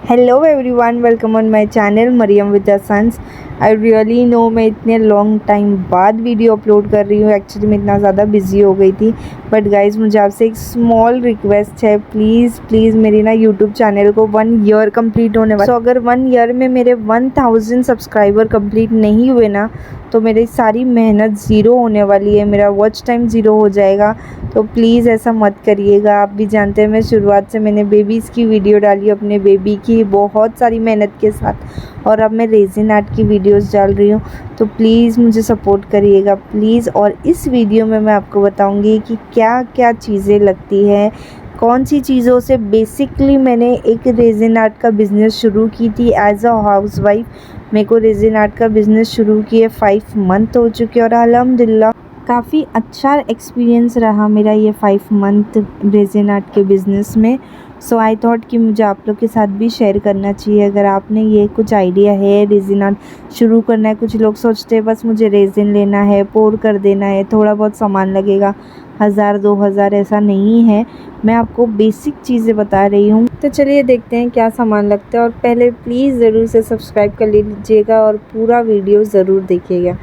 Hello everyone, welcome on my channel Mariam with the sons. I really know मैं इतने long time बाद video upload कर रही हूँ। एक्चुअली मैं इतना ज़्यादा बिजी हो गई थी। बट गाइज़, मुझे आपसे एक स्मॉल रिक्वेस्ट है, प्लीज़ प्लीज़ मेरी ना यूट्यूब चैनल को 1 ईयर कंप्लीट होने वाला। सो अगर 1 ईयर में मेरे 1000 सब्सक्राइबर कंप्लीट नहीं हुए ना, तो मेरी सारी मेहनत ज़ीरो होने वाली है, मेरा वॉच टाइम ज़ीरो हो जाएगा। तो प्लीज़ ऐसा मत करिएगा। आप भी जानते हैं मैं शुरुआत से मैंने बेबीज़ की वीडियो डाली, अपने बेबी की बहुत सारी मेहनत के साथ, और अब मैं रेजिन आर्ट की वीडियोस डाल रही हूँ। तो प्लीज़ मुझे सपोर्ट करिएगा प्लीज़। और इस वीडियो में मैं आपको बताऊँगी कि क्या क्या चीज़ें लगती हैं, कौन सी चीज़ों से बेसिकली मैंने एक रेजिन आर्ट का बिज़नेस शुरू की थी एज अ हाउसवाइफ। मेरे को रेजिन आर्ट का बिज़नेस शुरू किए 5 मंथ हो चुके और अल्हम्दुलिल्लाह काफ़ी अच्छा एक्सपीरियंस रहा मेरा ये 5 मंथ रेजिन आर्ट के बिज़नेस में। सो आई थॉट कि मुझे आप लोग के साथ भी शेयर करना चाहिए। अगर आपने ये कुछ आइडिया है रेजिन आर्ट शुरू करना है, कुछ लोग सोचते हैं बस मुझे रेजिन लेना है, पोर कर देना है, थोड़ा बहुत सामान लगेगा 1000-2000, ऐसा नहीं है। मैं आपको बेसिक चीज़ें बता रही हूँ। तो चलिए देखते हैं क्या सामान लगता है। और पहले प्लीज़ ज़रूर से सब्सक्राइब कर लीजिएगा और पूरा वीडियो ज़रूर देखिएगा।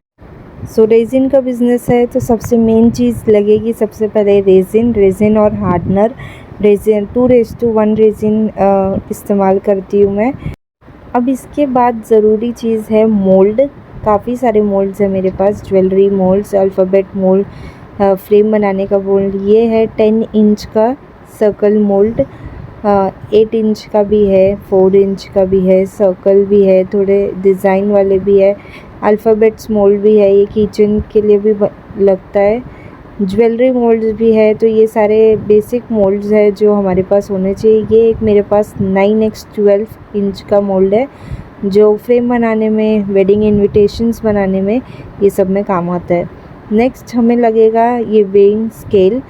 सो रेजिन का बिज़नेस है तो सबसे मेन चीज़ लगेगी सबसे पहले रेजिन और हार्डनर। रेजिन 2:1 रेजिन इस्तेमाल करती हूँ मैं। अब इसके बाद ज़रूरी चीज़ है मोल्ड। काफ़ी सारे मोल्ड्स हैं मेरे पास, jewellery moulds, alphabet mould, frame बनाने का मोल्ड। ये है 10 इंच का सर्कल मोल्ड, 8 इंच का भी है, 4 इंच का भी है, सर्कल भी है, थोड़े डिज़ाइन वाले भी है, अल्फ़ाबेट्स मोल्ड भी है, ये किचन के लिए भी लगता है, ज्वेलरी मोल्ड्स भी है। तो ये सारे बेसिक मोल्ड्स है जो हमारे पास होने चाहिए। ये एक मेरे पास 9x12 इंच का मोल्ड है जो फ्रेम बनाने में, वेडिंग इनविटेशंस बनाने में, ये सब में काम आता है। नेक्स्ट हमें लगेगा ये वेइंग स्केल।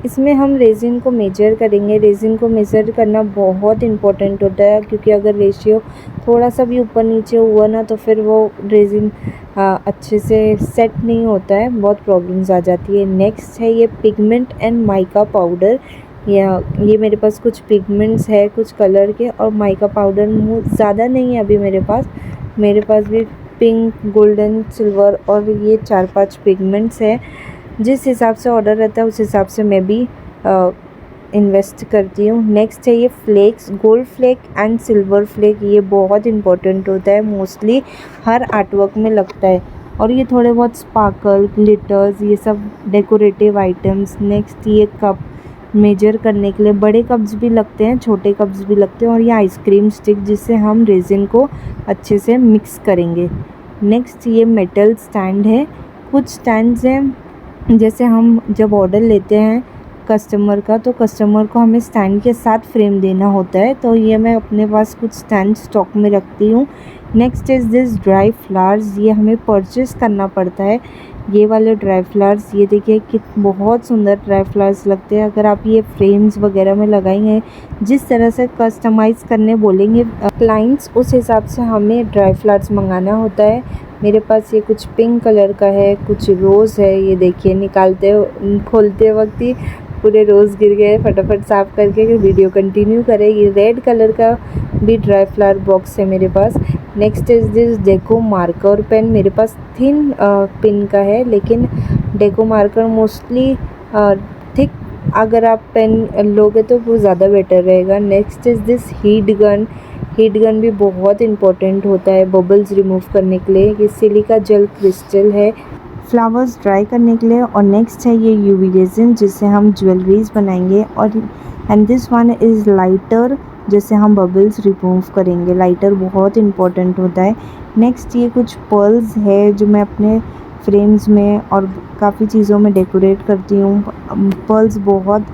इसमें हम रेजिन को मेजर करेंगे। रेजिन को मेज़र करना बहुत इम्पोर्टेंट होता है, क्योंकि अगर रेशियो थोड़ा सा भी ऊपर नीचे हुआ ना तो फिर वो रेजिन अच्छे से सेट नहीं होता है, बहुत प्रॉब्लम्स आ जाती है। नेक्स्ट है ये पिगमेंट एंड माइका पाउडर। ये मेरे पास कुछ पिगमेंट्स है कुछ कलर के, और माइका पाउडर ज़्यादा नहीं है अभी मेरे पास भी पिंक, गोल्डन, सिल्वर और ये 4-5 पिगमेंट्स है। जिस हिसाब से ऑर्डर रहता है उस हिसाब से मैं भी इन्वेस्ट करती हूँ। नेक्स्ट है ये flakes, gold flake and silver flake. ये बहुत इंपॉर्टेंट होता है, मोस्टली हर आर्टवर्क में लगता है। और ये थोड़े बहुत स्पार्कल, ग्लिटर्स, ये सब डेकोरेटिव आइटम्स। नेक्स्ट ये कप मेजर करने के लिए, बड़े कप्स भी लगते हैं, छोटे कप्स भी लगते हैं। और ये आइसक्रीम स्टिक जिससे हम रेजिन को अच्छे से मिक्स करेंगे। नेक्स्ट ये मेटल स्टैंड है। कुछ स्टैंड्स हैं जैसे हम जब ऑर्डर लेते हैं कस्टमर का, तो कस्टमर को हमें स्टैंड के साथ फ्रेम देना होता है, तो ये मैं अपने पास कुछ स्टैंड स्टॉक में रखती हूँ। Next is this dry flowers. ये हमें परचेस करना पड़ता है, ये वाले ड्राई फ्लावर्स। ये देखिए कि बहुत सुंदर ड्राई फ्लावर्स लगते हैं। अगर आप ये फ्रेम्स वगैरह में लगाएंगे, जिस तरह से कस्टमाइज़ करने बोलेंगे क्लाइंट्स, उस हिसाब से हमें ड्राई फ्लावर्स मंगाना होता है। मेरे पास ये कुछ पिंक कलर का है, कुछ रोज़ है। ये देखिए खोलते वक्त ही पूरे रोज़ गिर गए, फटाफट साफ़ करके वीडियो कंटिन्यू करें। ये रेड कलर का भी ड्राई फ्लावर बॉक्स है मेरे पास। Next is this deco marker pen. मेरे पास थिन पिन का है, लेकिन डेको मार्कर मोस्टली थिक अगर आप पेन लोगे तो वो ज़्यादा बेटर रहेगा। Next is this heat gun. Heat gun भी बहुत इंपॉर्टेंट होता है बबल्स रिमूव करने के लिए। ये सिलिका जेल क्रिस्टल है फ्लावर्स ड्राई करने के लिए। और नेक्स्ट है ये यूवी रेजिन जिससे हम ज्वेलरीज बनाएंगे। और and this one is lighter, जिससे हम बबल्स रिमूव करेंगे। लाइटर बहुत इंपॉर्टेंट होता है। नेक्स्ट ये कुछ पर्ल्स है जो मैं अपने फ्रेम्स में और काफ़ी चीज़ों में डेकोरेट करती हूँ। पर्ल्स बहुत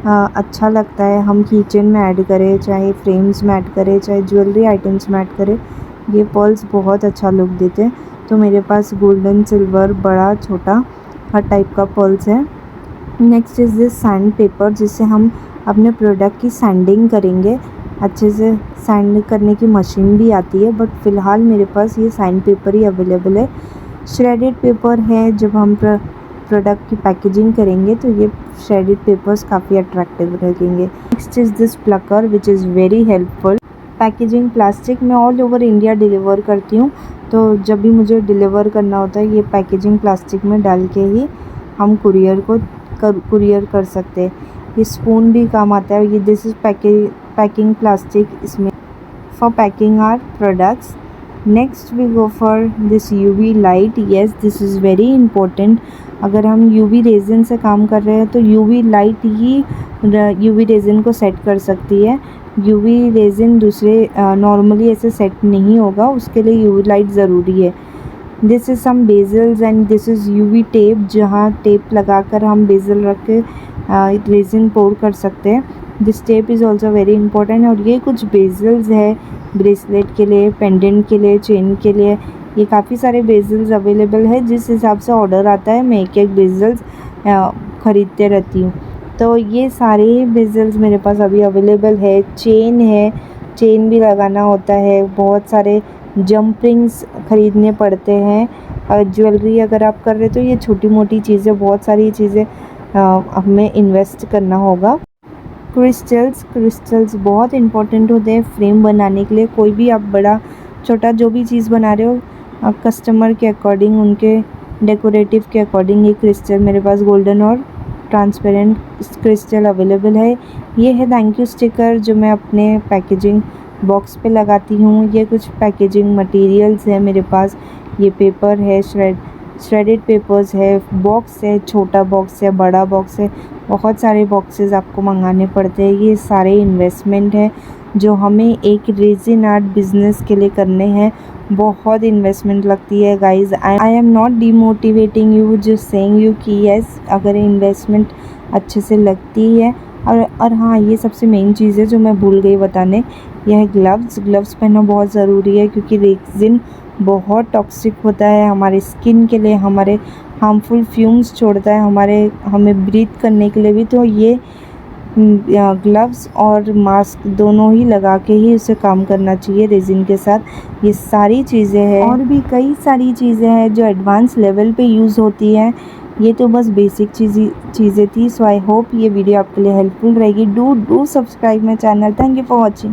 अच्छा लगता है, हम किचन में ऐड करें, चाहे फ्रेम्स में ऐड करें, चाहे ज्वेलरी आइटम्स में ऐड करें, ये पर्ल्स बहुत अच्छा लुक देते हैं। तो मेरे पास गोल्डन, सिल्वर, बड़ा, छोटा हर टाइप का पर्ल्स है। Next is this sand paper, जिससे हम अपने प्रोडक्ट की सैंडिंग करेंगे। अच्छे से सैंड करने की मशीन भी आती है, बट फ़िलहाल मेरे पास ये सैंड पेपर ही अवेलेबल है। श्रेडेड पेपर है, जब हम प्रोडक्ट की पैकेजिंग करेंगे तो ये श्रेडेड पेपर्स काफ़ी अट्रैक्टिव लगेंगे। Next is this Plucker which is very helpful. Packaging plastic मैं ऑल ओवर इंडिया डिलीवर करती हूँ, तो जब भी मुझे डिलीवर करना होता है ये पैकेजिंग प्लास्टिक में डाल के ही हम कुरियर कर सकते हैं। ये स्पून भी काम आता है। ये दिस इज़ पैकिंग प्लास्टिक, इसमें for packing our products. Next we go for this UV light. Yes, this is very important. अगर हम यूवी रेजिन से काम कर रहे हैं तो यूवी लाइट ही यूवी रेजिन को सेट कर सकती है। यूवी रेजिन दूसरे नॉर्मली ऐसे सेट नहीं होगा, उसके लिए यूवी लाइट ज़रूरी है। This is some bezels and this is UV tape, जहाँ टेप लगाकर हम बेजल रख के रेजिन पोर कर सकते हैं। This tape is also very important. और ये कुछ बेजल्स है ब्रेसलेट के लिए, पेंडेंट के लिए, चेन के लिए। ये काफ़ी सारे बेजल्स अवेलेबल है। जिस हिसाब से ऑर्डर आता है मैं एक बेजल्स ख़रीदते रहती हूँ। तो ये सारे बेजल्स मेरे पास अभी अवेलेबल है। चेन है, चेन भी लगाना होता है। बहुत सारे जंप रिंग्स ख़रीदने पड़ते हैं। ज्वेलरी अगर आप कर रहे तो ये छोटी मोटी चीज़ें, बहुत सारी चीज़ें हमें इन्वेस्ट करना होगा। क्रिस्टल्स बहुत इंपॉर्टेंट होते हैं फ्रेम बनाने के लिए। कोई भी आप बड़ा छोटा जो भी चीज़ बना रहे हो, कस्टमर के अकॉर्डिंग, उनके डेकोरेटिव के अकॉर्डिंग ये क्रिस्टल मेरे पास गोल्डन और ट्रांसपेरेंट क्रिस्टल अवेलेबल है। ये है थैंक यू स्टिकर जो मैं अपने पैकेजिंग बॉक्स पे लगाती हूँ। ये कुछ पैकेजिंग मटेरियल्स है मेरे पास। ये पेपर है, श्रेडेड पेपर्स है, बॉक्स है, छोटा बॉक्स है, बड़ा बॉक्स है। बहुत सारे बॉक्सेस आपको मंगाने पड़ते हैं। ये सारे इन्वेस्टमेंट है जो हमें एक रेजिन आर्ट बिज़नेस के लिए करने हैं। बहुत इन्वेस्टमेंट लगती है guys. I am not demotivating you, just saying you कि येस, अगर इन्वेस्टमेंट अच्छे से लगती है। और हाँ, ये सबसे मेन चीज़ है जो मैं भूल गई बताने, यह है ग्लव्स पहनना बहुत ज़रूरी है, क्योंकि रेजिन बहुत टॉक्सिक होता है हमारे स्किन के लिए, हमारे हार्मफुल फ्यूम्स छोड़ता है हमें ब्रीथ करने के लिए भी। तो ये ग्लव्स और मास्क दोनों ही लगा के ही उसे काम करना चाहिए रेजिन के साथ। ये सारी चीज़ें हैं, और भी कई सारी चीज़ें हैं जो एडवांस लेवल पे यूज़ होती हैं। ये तो बस बेसिक चीज़ें थी। सो आई होप ये वीडियो आपके लिए हेल्पफुल रहेगी। Do subscribe my channel. Thank you for watching.